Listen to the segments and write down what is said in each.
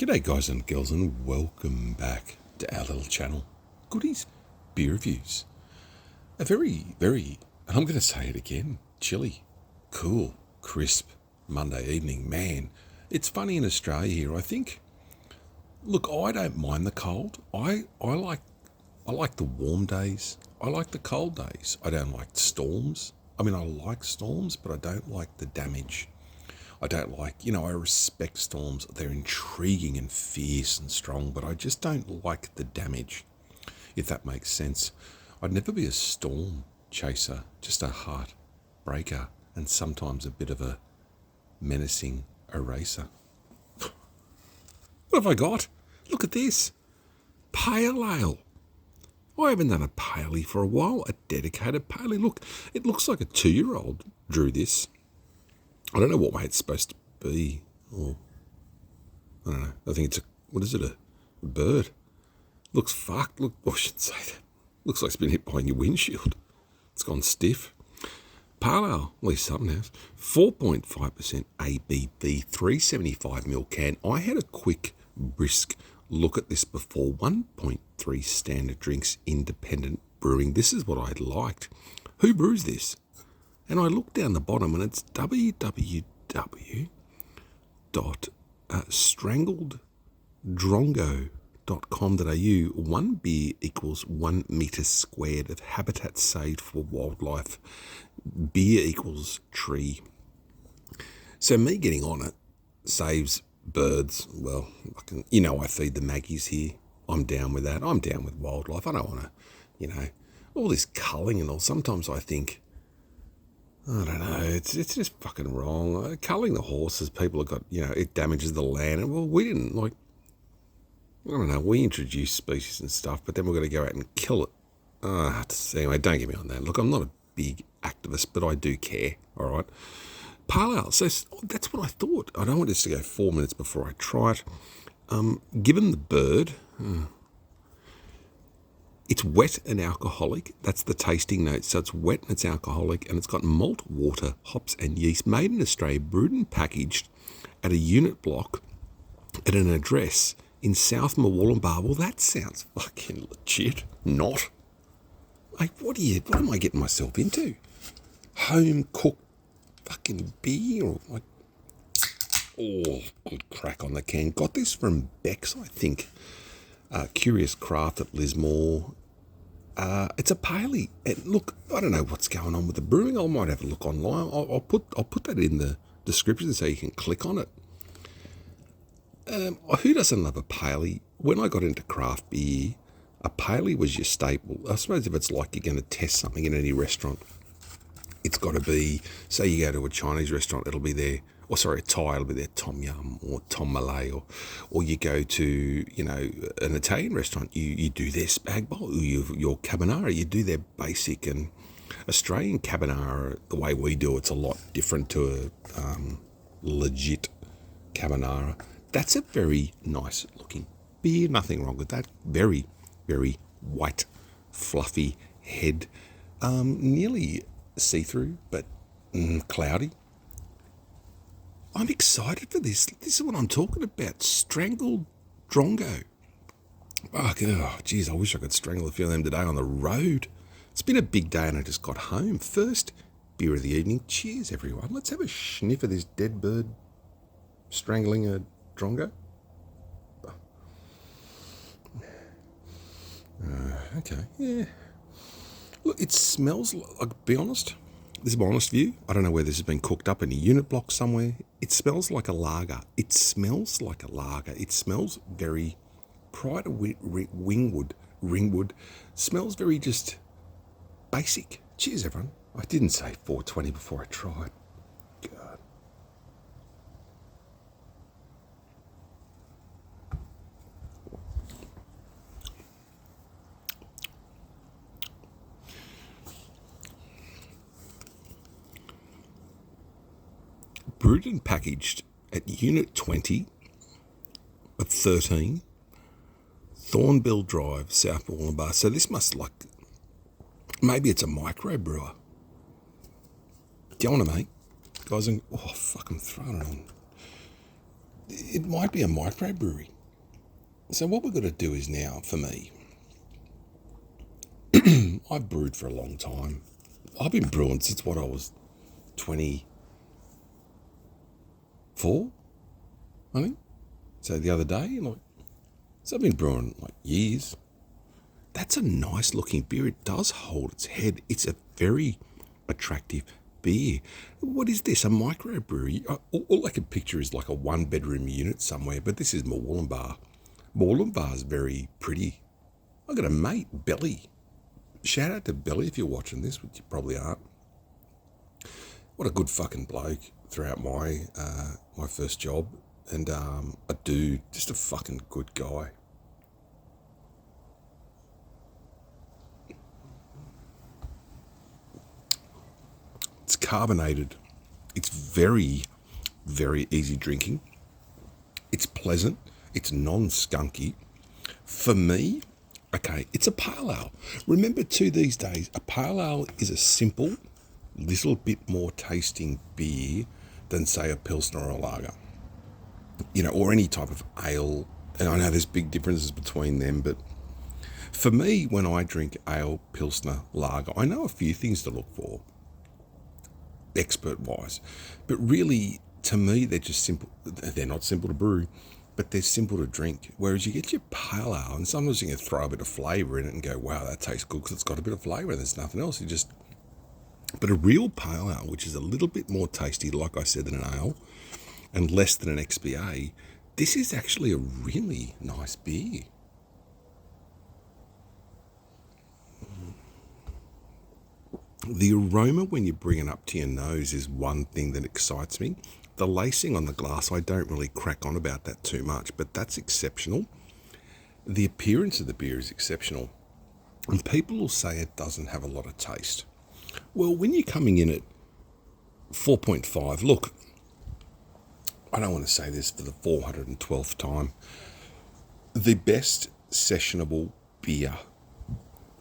G'day guys and girls, and welcome back to our little channel, Goodies Beer Reviews. A very, I'm going to say it again, chilly, cool, crisp Monday evening. Man, it's funny in Australia here, I think. Look, I don't mind the cold. I like the warm days. I like the cold days. I don't like storms. I mean, I like storms, but I don't like the damage. I don't like, I respect storms. They're intriguing and fierce and strong, but I just don't like the damage, if that makes sense. I'd never be a storm chaser, just a heartbreaker and sometimes a bit of a menacing eraser. What have I got? Look at this. Pale ale. I haven't done a paley for a while, a dedicated paley. Look, it looks like a 2-year-old drew this. I don't know what it's supposed to be. Or, I don't know. I think it's a bird. Looks fucked. Look, I shouldn't say that. Looks like it's been hit behind your windshield. It's gone stiff. Pale ale, at least something else. 4.5% ABV, 375ml can. I had a quick, brisk look at this before. 1.3 standard drinks, independent brewing. This is what I liked. Who brews this? And I look down the bottom and it's www.strangledrongo.com.au. 1 beer equals 1 metre squared of habitat saved for wildlife. Beer equals tree. So me getting on it saves birds. Well, I feed the maggies here. I'm down with that. I'm down with wildlife. I don't want to, all this culling and all. Sometimes I think, I don't know, it's just fucking wrong. Culling the horses, people have got, it damages the land. And, well, we didn't, we introduced species and stuff, but then we're going to go out and kill it. Anyway, don't get me on that. Look, I'm not a big activist, but I do care, all right? Pale ale, so that's what I thought. I don't want this to go 4 minutes before I try it. Given the bird, it's wet and alcoholic. That's the tasting note. So it's wet and it's alcoholic, and it's got malt, water, hops and yeast. Made in Australia, brewed and packaged at a unit block at an address in South Murwillumbah. Well, that sounds fucking legit. Not. Like, what am I getting myself into? Home cooked fucking beer? Good crack on the can. Got this from Beck's, I think. Curious Craft at Lismore. It's a paley. And look, I don't know what's going on with the brewing. I might have a look online. I'll put that in the description so you can click on it. Who doesn't love a paley? When I got into craft beer, a paley was your staple. I suppose if it's like you're going to test something in any restaurant, it's got to be, say you go to a Chinese restaurant, it'll be there. Or sorry, a Thai, it'll be their Tom Yum or Tom Malay, or you go to, an Italian restaurant, you do their spag bowl, your carbonara, you do their basic. And Australian carbonara, the way we do it's a lot different to a legit carbonara. That's a very nice looking beer, nothing wrong with that. Very, very white, fluffy head, nearly see-through, but cloudy. I'm excited for this. This is what I'm talking about. Strangled Drongo. Oh, geez, I wish I could strangle a few of them today on the road. It's been a big day and I just got home. First beer of the evening. Cheers, everyone. Let's have a sniff of this dead bird strangling a Drongo. Okay, yeah. Look, it smells like, I'll be honest, this is my honest view. I don't know where this has been cooked up in a unit block somewhere. It smells like a lager. It smells very, prior to Ringwood, smells very just basic. Cheers, everyone. I didn't say 420 before I tried. God. Brewed and packaged at Unit 20 of 13, Thornbill Drive, South Murwillumbah. So this must maybe it's a micro brewer. Do you want to, mate? Guys, fuck, I'm throwing it on. it might be a microbrewery. So what we've got to do is now, for me, I've brewed for a long time. I've been brewing since what I was 24, I think. So the other day, so I've been brewing like years. That's a nice looking beer. It does hold its head. It's a very attractive beer. What is this? A microbrewery? All I can picture is like a 1-bedroom unit somewhere, but this is Moorlambar. Moorlambar is very pretty. I've got a mate, Belly. Shout out to Belly if you're watching this, which you probably aren't. What a good fucking bloke throughout my my first job. And a dude, just a fucking good guy. It's carbonated. It's very, very easy drinking. It's pleasant. It's non-skunky. For me, okay, it's a pale ale. Remember too these days, a pale ale is a simple, little bit more tasting beer than say a Pilsner or a lager. Or any type of ale. And I know there's big differences between them, but for me, when I drink ale, Pilsner, lager, I know a few things to look for, expert-wise. But really, to me, they're just simple. They're not simple to brew, but they're simple to drink. Whereas you get your pale ale, and sometimes you can throw a bit of flavour in it and go, wow, that tastes good because it's got a bit of flavour and there's nothing else. But a real pale ale, which is a little bit more tasty, like I said, than an ale, and less than an XBA, this is actually a really nice beer. The aroma when you bring it up to your nose is one thing that excites me. The lacing on the glass, I don't really crack on about that too much, but that's exceptional. The appearance of the beer is exceptional. And people will say it doesn't have a lot of taste. Well, when you're coming in at 4.5, look, I don't want to say this for the 412th time. The best sessionable beer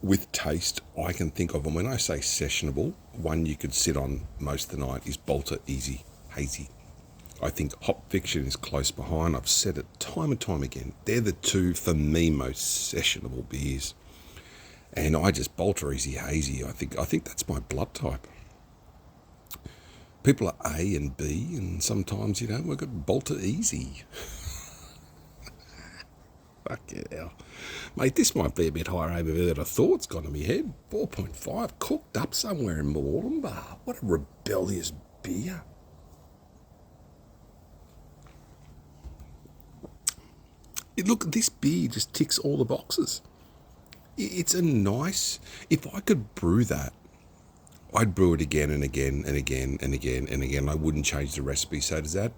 with taste I can think of, and when I say sessionable, one you could sit on most of the night, is Bolter Easy Hazy. I think Hop Fiction is close behind. I've said it time and time again. They're the two, for me, most sessionable beers. And Bolter Easy Hazy, I think that's my blood type. People are A and B, and sometimes, we've got Bolter Easy. Fuck it hell. Mate, this might be a bit higher over there than I thought. It's gone to my head. 4.5, cooked up somewhere in Moorlambar. What a rebellious beer. Look, this beer just ticks all the boxes. It's a nice... If I could brew that, I'd brew it again and again and again and again and again. I wouldn't change the recipe. So does that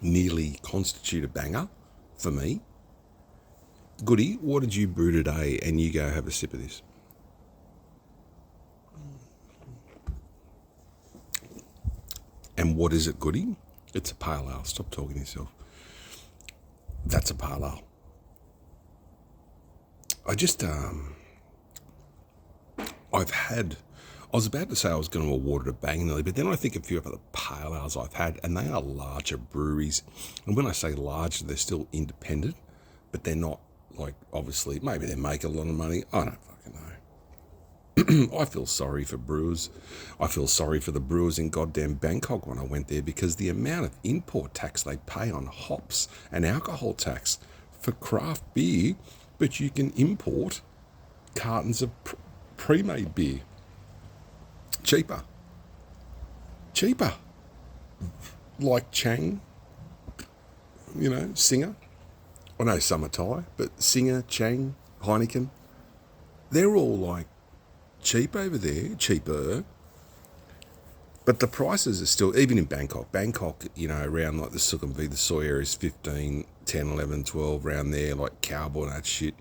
nearly constitute a banger for me? Goody, what did you brew today? And you go have a sip of this. And what is it, Goody? It's a pale ale. Stop talking to yourself. That's a pale ale. I was about to say I was going to award it a bang nearly, but then I think a few of the pale ales I've had, and they are larger breweries. And when I say large, they're still independent, but they're not like, obviously, maybe they make a lot of money. I don't fucking know. I feel sorry for brewers. I feel sorry for the brewers in goddamn Bangkok when I went there, because the amount of import tax they pay on hops and alcohol tax for craft beer, but you can import cartons of pre-made beer. Cheaper. Like Chang, Singer. I know some are Thai, but Singer, Chang, Heineken, they're all like cheap over there, cheaper. But the prices are still, even in Bangkok, around like the Sukhumvit, the soy area is 15, 10, 11, 12, around there, like cowboy and that shit.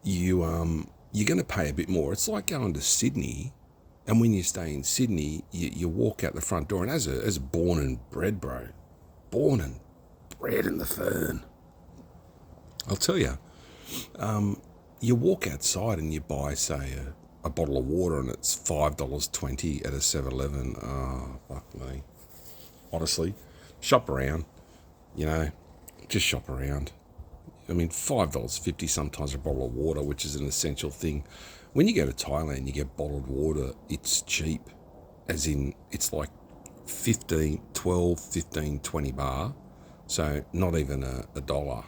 You're going to pay a bit more. It's like going to Sydney, and when you stay in Sydney, you walk out the front door, and as a born and bred, bro, born and bred in the fern, I'll tell you, you walk outside and you buy, say, a bottle of water, and it's $5.20 at a 7-Eleven. Oh, fuck me. Honestly, shop around. You know, just shop around. I mean, $5.50 sometimes a bottle of water, which is an essential thing. When you go to Thailand, you get bottled water, it's cheap. As in, it's like 12, 15, 20 baht. So not even a dollar.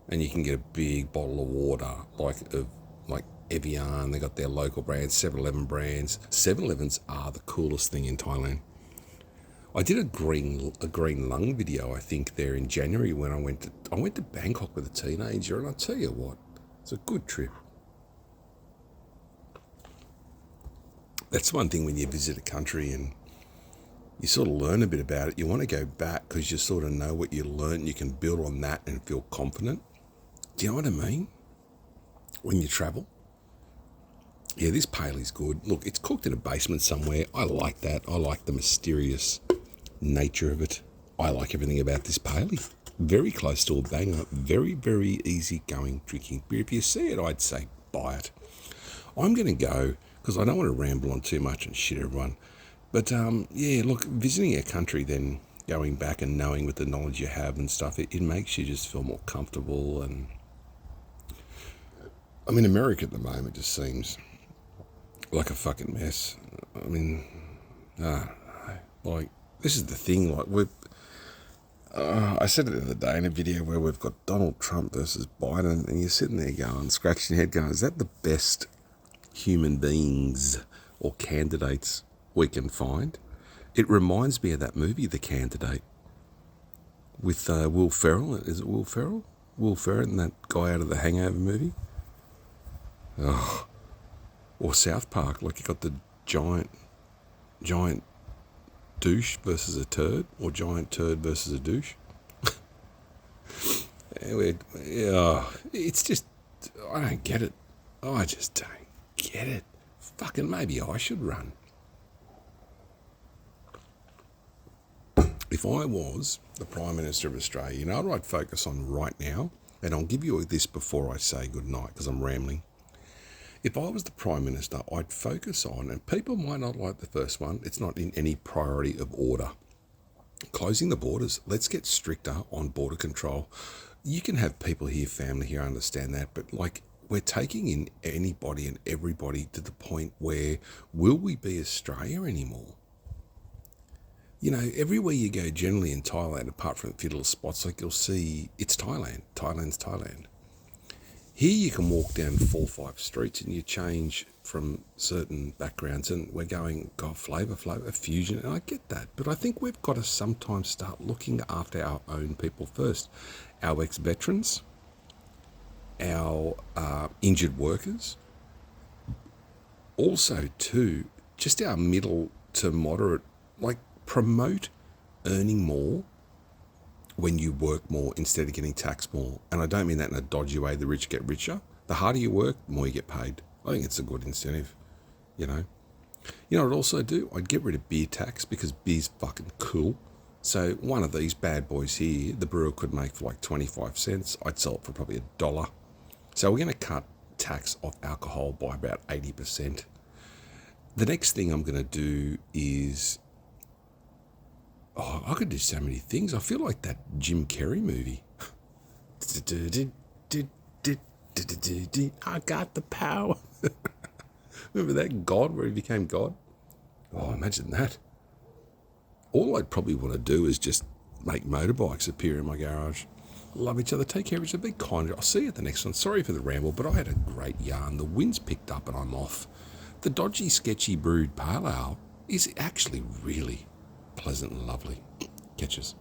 And you can get a big bottle of water, like Evian. They got their local brands, 7-Eleven brands. 7-Elevens are the coolest thing in Thailand. I did a green lung video, I think, there in January when I went to Bangkok with a teenager, and I'll tell you what, it's a good trip. That's one thing when you visit a country and you sort of learn a bit about it. You want to go back because you sort of know what you learned and you can build on that and feel confident. Do you know what I mean? When you travel. Yeah, this paley's good. Look, it's cooked in a basement somewhere. I like that. I like the mysterious nature of it. I like everything about this paley. Very close to a banger. Very, very easy going drinking beer. If you see it, I'd say buy it. I'm going to go, because I don't want to ramble on too much and shit everyone. But yeah, look, visiting a country, then going back and knowing with the knowledge you have and stuff, it makes you just feel more comfortable. And I mean, America at the moment just seems like a fucking mess. I mean, like, this is the thing, like, I said it the other day in a video where we've got Donald Trump versus Biden, and you're sitting there going, scratching your head going, is that the best human beings or candidates we can find? It reminds me of that movie, The Candidate, with Will Ferrell. Is it Will Ferrell? Will Ferrell and that guy out of the Hangover movie? Oh. Or South Park, like you got the giant douche versus a turd, or giant turd versus a douche. Anyway, yeah, it's just, I don't get it. I just don't get it. Fucking maybe I should run. If I was the Prime Minister of Australia, you know what I'd focus on right now? And I'll give you this before I say goodnight, because I'm rambling. If I was the Prime Minister, I'd focus on, and people might not like the first one, it's not in any priority of order, closing the borders. Let's get stricter on border control. You can have people here, family here, I understand that, but like, we're taking in anybody and everybody to the point where, will we be Australia anymore? You know, everywhere you go generally in Thailand, apart from a few little spots, like you'll see, it's Thailand. Thailand's Thailand. Here you can walk down 4 or 5 streets and you change from certain backgrounds, and we're going, God, flavour, fusion, and I get that. But I think we've got to sometimes start looking after our own people first. Our ex-veterans, our injured workers, also too, just our middle to moderate, like, promote earning more when you work more instead of getting taxed more. And I don't mean that in a dodgy way, the rich get richer. The harder you work, the more you get paid. I think it's a good incentive, you know. You know what I'd also do? I'd get rid of beer tax, because beer's fucking cool. So one of these bad boys here, the brewer could make for like 25 cents. I'd sell it for probably $1. So we're going to cut tax off alcohol by about 80%. The next thing I'm going to do is, I could do so many things. I feel like that Jim Carrey movie. I got the power. Remember that God, where he became God? Oh, imagine that. All I'd probably want to do is just make motorbikes appear in my garage. Love each other. Take care of each other. Be kind. I'll see you at the next one. Sorry for the ramble, but I had a great yarn. The wind's picked up and I'm off. The dodgy, sketchy brewed pale ale is actually really pleasant and lovely. Catches.